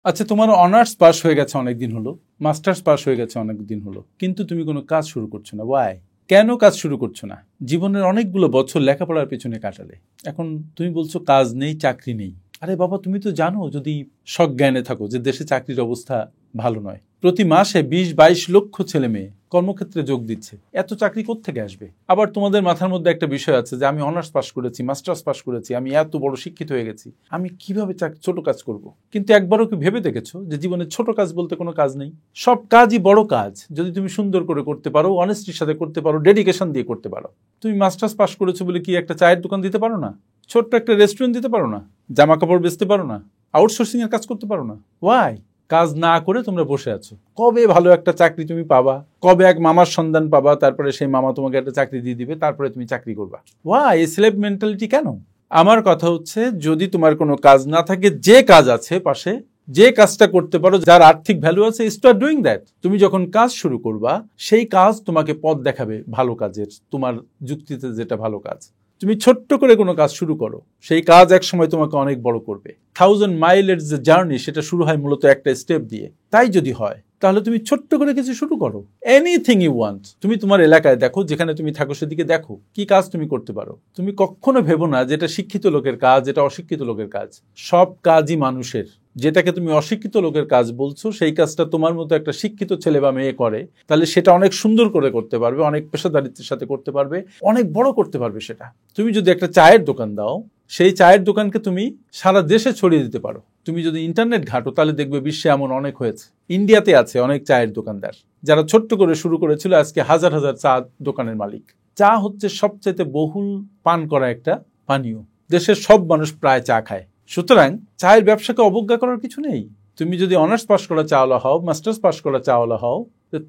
আচ্ছা, তোমার honours pass হয়ে গেছে অনেক দিন হলো, মাস্টার্স পাস হয়ে গেছে অনেক দিন হলো, কিন্তু তুমি কোনো কাজ শুরু করছো না। ওয়াই? কেন কাজ শুরু করছো না? জীবনের অনেকগুলো বছর লেখাপড়ার পেছনে কাটালে, এখন তুমি বলছো কাজ নেই, চাকরি নেই। আরে বাবা, তুমি তো জানো যদি সজ্ঞানে থাকো যে দেশে চাকরির অবস্থা ভালো নয়। প্রতি মাসে 20-22 লক্ষ ছেলে মেয়ে কর্মক্ষেত্রে যোগ দিচ্ছে। এত চাকরি কোত্থেকে আসবে? আবার তোমাদের মাথার মধ্যে একটা বিষয় আছে যে আমি অনার্স পাস করেছি, মাস্টার্স পাস করেছি, আমি এত বড় শিক্ষিত হয়ে গেছি, আমি কিভাবে ছোট কাজ করব? কিন্তু একবারও কি ভেবে দেখেছো যে জীবনে ছোট কাজ বলতে কোনো কাজ নেই? সব কাজই বড় কাজ যদি তুমি সুন্দর করে করতে পারো, অনেস্টির সাথে করতে পারো, ডেডিকেশন দিয়ে করতে পারো। তুমি মাস্টার্স পাস করেছো বলে কি একটা চায়ের দোকান দিতে পারো না? ছোট্ট একটা রেস্টুরেন্ট দিতে পারো না? জামা কাপড় বেচতে পারো না? আউটসোর্সিং এর কাজ করতে পারো না? ওয়াই? কাজ না করে তোমরা বসে আছো। কবে ভালো একটা চাকরি তুমি পাবা? কবে এক মামার সন্ধান পাবা? তারপরে সেই মামা তোমাকে একটা চাকরি দিয়ে দিবে, তারপরে তুমি চাকরি করবা। ওয়াই এই স্লেভ মেন্টালিটি কেন? আমার কথা হচ্ছে, যদি তোমার কোনো কাজ না থাকে, যে কাজ আছে পাশে, যে কাজটা করতে পারো, যার আর্থিক ভ্যালু আছে, স্টার্ট ডুইং দ্যাট। তুমি যখন কাজ শুরু করবা, সেই কাজ তোমাকে পথ দেখাবে ভালো কাজের, তোমার যুক্তিতে যেটা ভালো কাজ। তুমি ছোট্ট করে কোনো কাজ শুরু করো, সেই কাজ এক সময় তোমাকে অনেক বড় করবে। 1000 মাইলের যে জার্নি, সেটা শুরু হয় মূলত একটা স্টেপ দিয়ে। তাই যদি হয়, তাহলে তুমি ছোট্ট করে কিছু শুরু করো। Anything you want. তুমি তোমার এলাকায় দেখো, যেখানে তুমি থাকো সেদিকে দেখো কি কাজ তুমি করতে পারো। তুমি কখনো ভেবো না যেটা শিক্ষিত লোকের কাজ, এটা অশিক্ষিত লোকের কাজ। সব কাজই মানুষের। যেটাকে তুমি অশিক্ষিত লোকের কাজ বলছো, সেই কাজটা তোমার মতো একটা শিক্ষিত ছেলে বা মেয়ে করে, তাহলে সেটা অনেক সুন্দর করে করতে পারবে, অনেক পেশাদারিত্বের সাথে করতে পারবে, অনেক বড় করতে পারবে সেটা। তুমি যদি একটা চায়ের দোকান দাও, সেই চায়ের দোকানকে তুমি সারা দেশে ছড়িয়ে দিতে পারো। তুমি যদি ইন্টারনেট ঘাটো, তাহলে দেখবে বিশ্বে এমন অনেক হয়েছে। ইন্ডিয়াতে আছে অনেক চায়ের দোকানদার, যারা ছোট্ট করে শুরু করেছিল, আজকে হাজার হাজার চা দোকানের মালিক। চা হচ্ছে সবচেয়ে বহুল পান করা একটা পানীয়। দেশের সব মানুষ প্রায় চা খায়। সুতরাং চায়ের ব্যবসাকে অবজ্ঞা করার কিছু নেই। তুমি যদি অনার্স পাস করা চাওয়ালা হও, মাস্টার্স পাস করা চাওয়ালা হও,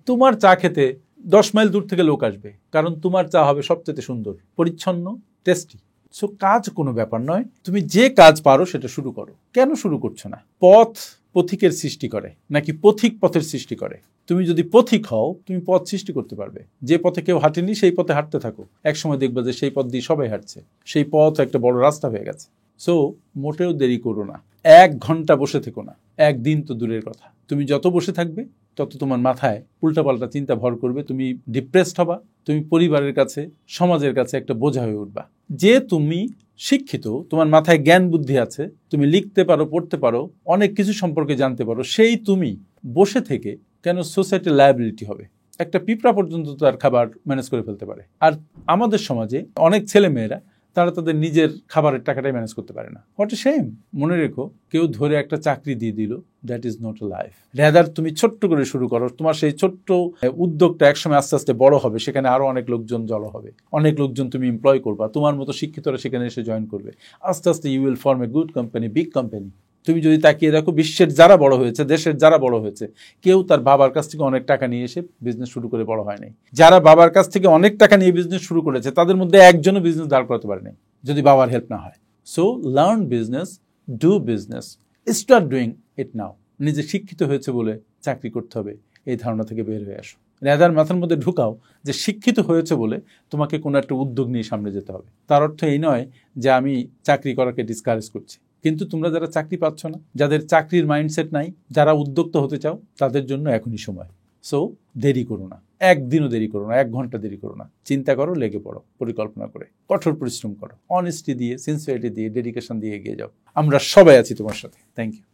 তোমার চা খেতে 10 মাইল দূর থেকে লোক আসবে, কারণ তোমার চা হবে সবচেয়ে সুন্দর, পরিচ্ছন্ন, টেস্টি। সো কাজ কোনো ব্যাপার নয়, তুমি যে কাজ পারো সেটা শুরু করো। কেন শুরু করছো না? পথ পথিকের সৃষ্টি করে, নাকি পথিক পথের সৃষ্টি করে? তুমি যদি পথিক হও, তুমি পথ সৃষ্টি করতে পারবে। যে পথে কেউ হাঁটেনি, সেই পথে হাঁটতে থাকো। একসময় দেখবে যে সেই পথ দিয়ে সবাই হাঁটছে, সেই পথ একটা বড় রাস্তা হয়ে গেছে। সো মোটেও দেরি করো না। 1 ঘন্টা বসে থেকো না, একদিন তো দূরের কথা। তুমি যত বসে থাকবে, তত তোমার মাথায় উল্টাপাল্টা চিন্তা ভর করবে, তুমি ডিপ্রেসড হবা, তুমি পরিবারের কাছে, সমাজের কাছে একটা বোঝা হয়ে উঠবা। যে তুমি শিক্ষিত, তোমার মাথায় জ্ঞান বুদ্ধি আছে, তুমি লিখতে পারো, পড়তে পারো, অনেক কিছু সম্পর্কে জানতে পারো, সেই তুমি বসে থেকে কেন সোসাইটির লায়াবিলিটি হবে? একটা পিঁপড়া পর্যন্ত তার খাবার ম্যানেজ করে ফেলতে পারে। আর আমাদের সমাজে অনেক ছেলে মেয়েরা, তারা তাদের নিজের খাবারের টাকাটাই ম্যানেজ করতে পারে না। What a shame. মনে রেখো, কেউ ধরে একটা চাকরি দিয়ে দিল, that is not a life. Rather তুমি ছোট্ট করে শুরু করো। তোমার সেই ছোট্ট উদ্যোগটা একসময় আস্তে আস্তে বড় হবে, সেখানে আরো অনেক লোকজন জড়ো হবে, অনেক লোকজন তুমি এমপ্লয় করবা, তোমার মতো শিক্ষিতরা সেখানে এসে জয়েন করবে। আস্তে আস্তে you will form a good company, big company. তুমি যদি তাকিয়ে দেখো, বিশ্বের যারা বড় হয়েছে, দেশের যারা বড় হয়েছে, কেউ তার বাবার কাছ থেকে অনেক টাকা নিয়ে এসে বিজনেস শুরু করে বড় হয় নাই। যারা বাবার কাছ থেকে অনেক টাকা নিয়ে বিজনেস শুরু করেছে, তাদের মধ্যে একজনও বিজনেস দাঁড় করাতে পারে নাই যদি বাবার হেল্প না হয়। So learn business, do business, start doing it now. নিজে শিক্ষিত হয়েছে বলে চাকরি করতে হবে, এই ধারণা থেকে বের হয়ে আসো। রেদার মাথার মধ্যে ঢুকাও যে শিক্ষিত হয়েছে বলে তোমাকে কোনো একটা উদ্যোগ নিয়ে সামনে যেতে হবে। তার অর্থ এই নয় যে আমি চাকরি করাকে ডিসকারেজ করছি। কিন্তু তোমরা যারা চাকরি পাচ্ছ না, যাদের চাকরির মাইন্ডসেট নাই, যারা উদ্যোক্তা হতে চাও, তাদের জন্য এখনই সময়। সো দেরি করো না, একদিনও দেরি করো না, 1 ঘন্টা দেরি করো না। চিন্তা করো, লেগে পড়ো, পরিকল্পনা করে, কঠোর পরিশ্রম করো, অনেস্টি দিয়ে, সিনসিয়ারিটি দিয়ে, ডেডিকেশন দিয়ে এগিয়ে যাও। আমরা সবাই আছি তোমার সাথে। Thank you.